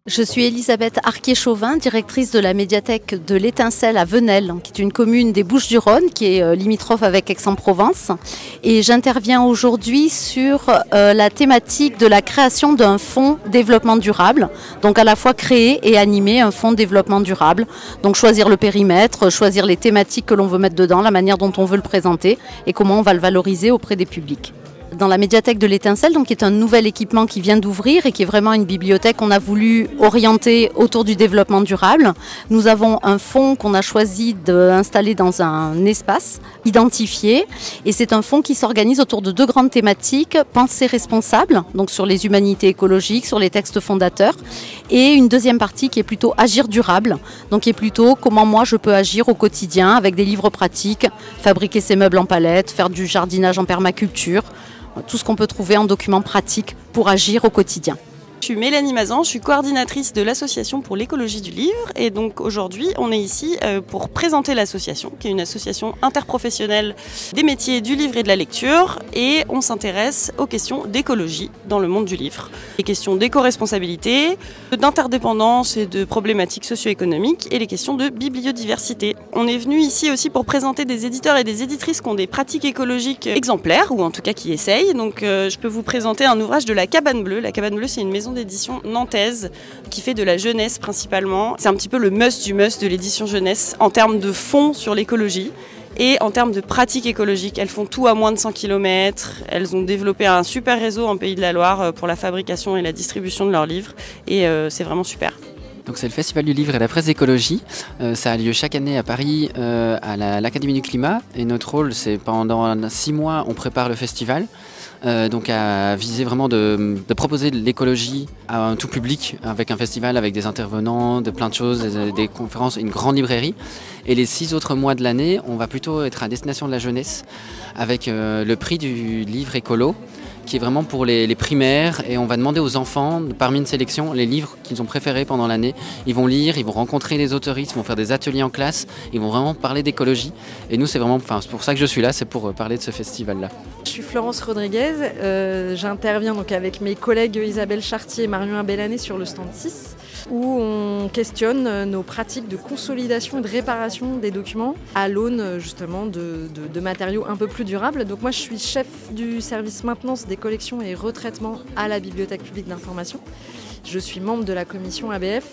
Je suis Elisabeth Arquier-Chauvin, directrice de la médiathèque de l'Étincelle à Venelle, qui est une commune des Bouches-du-Rhône, qui est limitrophe avec Aix-en-Provence. Et j'interviens aujourd'hui sur la thématique de la création d'un fonds développement durable. Donc à la fois créer et animer un fonds développement durable. Donc choisir le périmètre, choisir les thématiques que l'on veut mettre dedans, la manière dont on veut le présenter et comment on va le valoriser auprès des publics. Dans la médiathèque de l'Étincelle, donc qui est un nouvel équipement qui vient d'ouvrir et qui est vraiment une bibliothèque qu'on a voulu orienter autour du développement durable. Nous avons un fonds qu'on a choisi d'installer dans un espace identifié et c'est un fonds qui s'organise autour de deux grandes thématiques, pensée responsable, donc sur les humanités écologiques, sur les textes fondateurs, et une deuxième partie qui est plutôt agir durable, donc qui est plutôt comment moi je peux agir au quotidien avec des livres pratiques, fabriquer ses meubles en palette, faire du jardinage en permaculture, tout ce qu'on peut trouver en documents pratiques pour agir au quotidien. Je suis Mélanie Mazan, je suis coordinatrice de l'association pour l'écologie du livre et donc aujourd'hui on est ici pour présenter l'association qui est une association interprofessionnelle des métiers du livre et de la lecture et on s'intéresse aux questions d'écologie dans le monde du livre. Les questions d'éco-responsabilité, d'interdépendance et de problématiques socio-économiques et les questions de bibliodiversité. On est venu ici aussi pour présenter des éditeurs et des éditrices qui ont des pratiques écologiques exemplaires ou en tout cas qui essayent. Donc je peux vous présenter un ouvrage de La Cabane Bleue. La Cabane Bleue c'est une maison d'édition nantaise qui fait de la jeunesse principalement. C'est un petit peu le must du must de l'édition jeunesse en termes de fond sur l'écologie et en termes de pratiques écologiques. Elles font tout à moins de 100 km. Elles ont développé un super réseau en Pays de la Loire pour la fabrication et la distribution de leurs livres et c'est vraiment super. Donc c'est le Festival du livre et de la presse d'écologie. Ça a lieu chaque année à Paris à l'Académie du climat et notre rôle c'est pendant 6 mois on prépare le festival. Donc à viser vraiment de proposer de l'écologie à un tout public avec un festival, avec des intervenants, de plein de choses, des conférences, une grande librairie. Et les 6 autres mois de l'année, on va plutôt être à destination de la jeunesse avec le prix du livre écolo qui est vraiment pour les primaires et on va demander aux enfants, parmi une sélection, les livres qu'ils ont préférés pendant l'année. Ils vont lire, ils vont rencontrer les autoristes, ils vont faire des ateliers en classe, ils vont vraiment parler d'écologie. Et nous, c'est pour ça que je suis là, c'est pour parler de ce festival-là. Je suis Florence Rodriguez, j'interviens donc avec mes collègues Isabelle Chartier et Marion Abellane sur le stand 6 où on questionne nos pratiques de consolidation et de réparation des documents à l'aune justement de matériaux un peu plus durables. Donc moi je suis chef du service maintenance des collections et retraitement à la Bibliothèque publique d'information. Je suis membre de la commission ABF,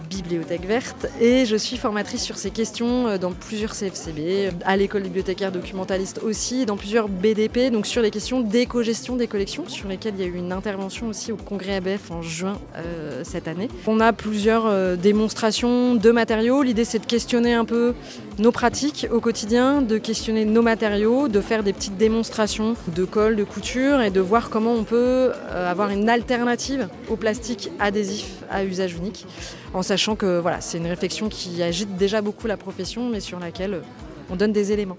Bibliothèque verte, et je suis formatrice sur ces questions dans plusieurs CFCB, à l'école bibliothécaire documentaliste aussi, dans plusieurs BDP, donc sur les questions d'éco-gestion des collections, sur lesquelles il y a eu une intervention aussi au congrès ABF en juin cette année. On a plusieurs démonstrations de matériaux. L'idée c'est de questionner un peu nos pratiques au quotidien, de questionner nos matériaux, de faire des petites démonstrations de colle, de couture et de voir comment on peut avoir une alternative au plastique adhésif à usage unique. En sachant que voilà, c'est une réflexion qui agite déjà beaucoup la profession, mais sur laquelle on donne des éléments.